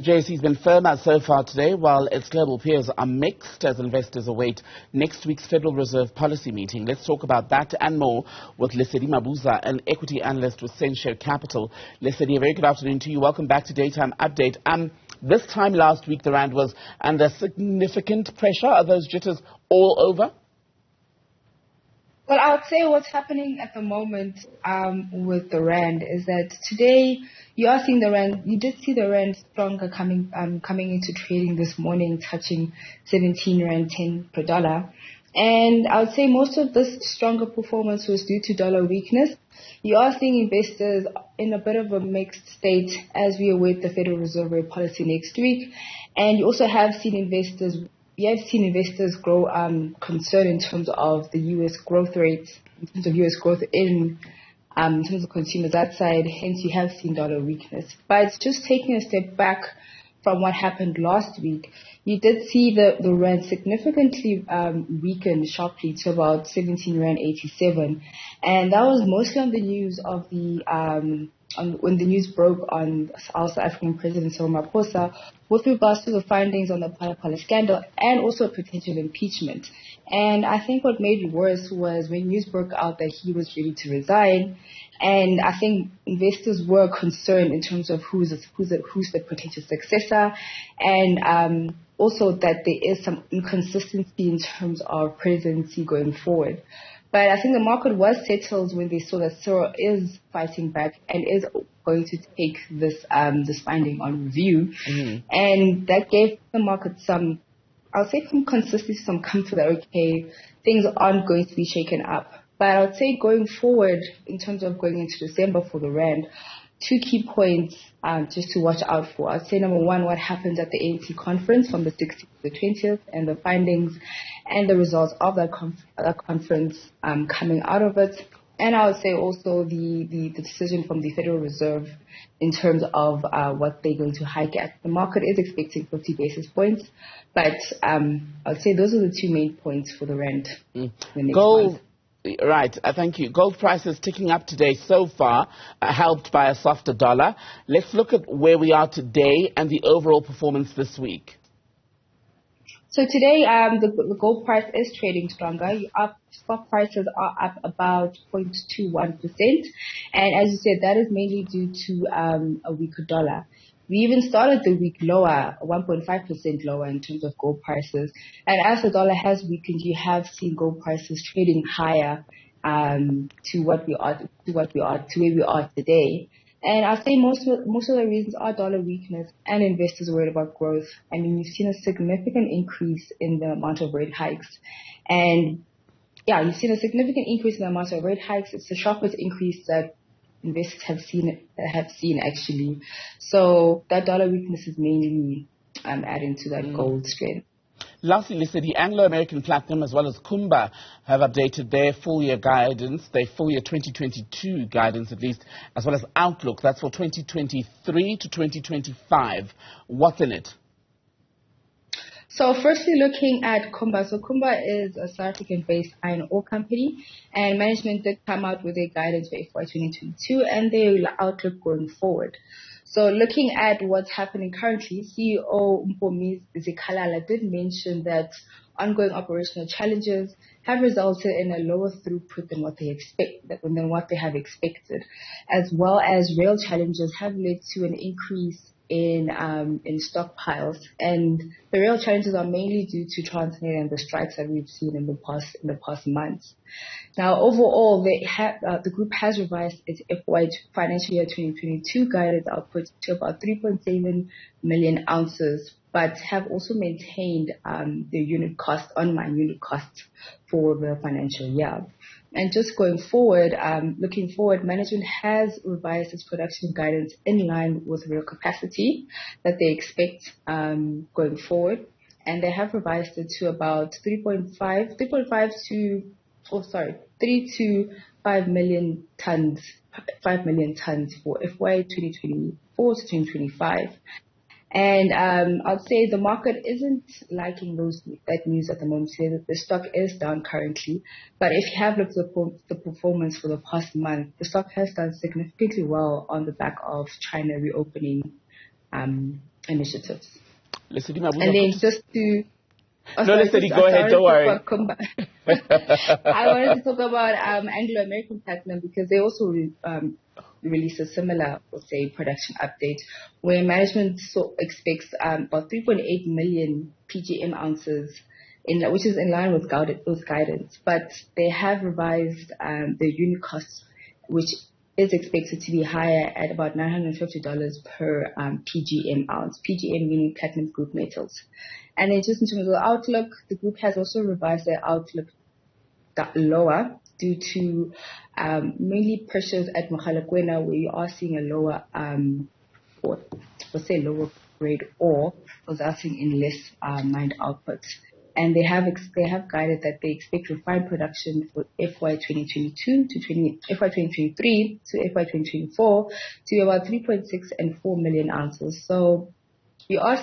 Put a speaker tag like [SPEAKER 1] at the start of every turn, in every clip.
[SPEAKER 1] JSE's been firmer so far today, while its global peers are mixed as investors await next week's Federal Reserve policy meeting. Let's talk about that and more with Lesedi Mabuza, an equity analyst with Sentio Capital. Lesedi, a very good afternoon to you. Welcome back to Daytime Update. This time last week, the Rand was under significant pressure. Are those jitters all over?
[SPEAKER 2] Well, I would say what's happening at the moment with the Rand is that today you are seeing the Rand. You did see the Rand stronger coming into trading this morning, touching 17 Rand 10 per dollar. And I would say most of this stronger performance was due to dollar weakness. You are seeing investors in a bit of a mixed state as we await the Federal Reserve rate policy next week. And you also have seen investors grow concern in terms of the U.S. growth rates, in terms of U.S. growth in terms of consumers that side. Hence, you have seen dollar weakness. But just taking a step back from what happened last week, you did see the Rand significantly weaken sharply to about 17 Rand 87. And that was mostly on the news of when the news broke on our South African President Cyril Ramaphosa with regards to the findings on the Phala scandal and also potential impeachment. And I think what made it worse was when news broke out that he was ready to resign. And I think investors were concerned in terms of who's the potential successor, and also that there is some inconsistency in terms of presidency going forward. But I think the market was settled when they saw that Cyril is fighting back and is going to take this finding on review. Mm-hmm. And that gave the market some consistency, some comfort that, okay, things aren't going to be shaken up. But I would say going forward, in terms of going into December for the Rand, two key points just to watch out for. I'd say number one, what happens at the ANC conference from the 16th to the 20th, and the findings and the results of that conference coming out of it. And I would say also the decision from the Federal Reserve in terms of what they're going to hike at. The market is expecting 50 basis points, but I would say those are the two main points for the Rand. The next month.
[SPEAKER 1] Right, thank you. Gold prices ticking up today so far, helped by a softer dollar. Let's look at where we are today and the overall performance this week.
[SPEAKER 2] So today, the gold price is trading stronger. Spot prices are up about 0.21%. And as you said, that is mainly due to a weaker dollar. We even started the week lower, 1.5% lower in terms of gold prices. And as the dollar has weakened, you have seen gold prices trading higher to where we are today. And I say most of the reasons are dollar weakness and investors worried about growth. I mean, you've seen a significant increase in the amount of rate hikes. And yeah, you've seen a significant increase in the amount of rate hikes. It's the sharpest increase that investors have seen actually. So that dollar weakness is mainly adding to that gold strength.
[SPEAKER 1] Lastly, Lisa, the Anglo-American Platinum as well as Kumba have updated their full-year guidance, their full-year 2022 guidance at least, as well as outlook. That's for 2023 to 2025. What's in it?
[SPEAKER 2] So firstly, looking at Kumba. So Kumba is a South African-based iron ore company, and management did come out with their guidance for FY 2022 and their outlook going forward. So looking at what's happening currently, CEO Mpumi Zikalala did mention that ongoing operational challenges have resulted in a lower throughput than what they have expected, as well as rail challenges have led to an increase in stockpiles. And the rail challenges are mainly due to Transnet and the strikes that we've seen in the past months. Now, overall, the group has revised its FY financial year 2022 guided output to about 3.7 million ounces, but have also maintained the on-mine unit costs for the financial year. And just going forward, looking forward, management has revised its production guidance in line with real capacity that they expect going forward. And they have revised it to about 3 to 5 million tons for FY 2024 to 2025. And I'd say the market isn't liking that news at the moment. So the stock is down currently. But if you have looked at the performance for the past month, the stock has done significantly well on the back of China reopening initiatives.
[SPEAKER 1] Lesedi Mabuza,
[SPEAKER 2] And then just to...
[SPEAKER 1] no, Lesedi, go ahead, don't worry.
[SPEAKER 2] I wanted to talk about Anglo-American Platinum because they also released a similar, let's say, production update where management expects about 3.8 million PGM ounces, which is in line with guidance. But they have revised the unit cost, which is expected to be higher at about $950 per PGM ounce. PGM meaning platinum group metals. And then just in terms of the outlook, the group has also revised their outlook lower due to mainly pressures at Mogalakwena, where you are seeing a lower, lower grade ore, resulting in less mined output. And they have guided that they expect refined production for FY 2022 to FY 2023 to FY 2024 to be about 3.6 and 4 million ounces. So you are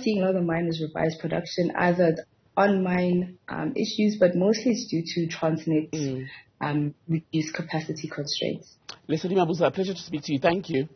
[SPEAKER 2] seeing a lot of the miners revise production, either on mine issues, but mostly it's due to Transnet's reduced capacity constraints.
[SPEAKER 1] Lesedi Mabuza, a pleasure to speak to you. Thank you.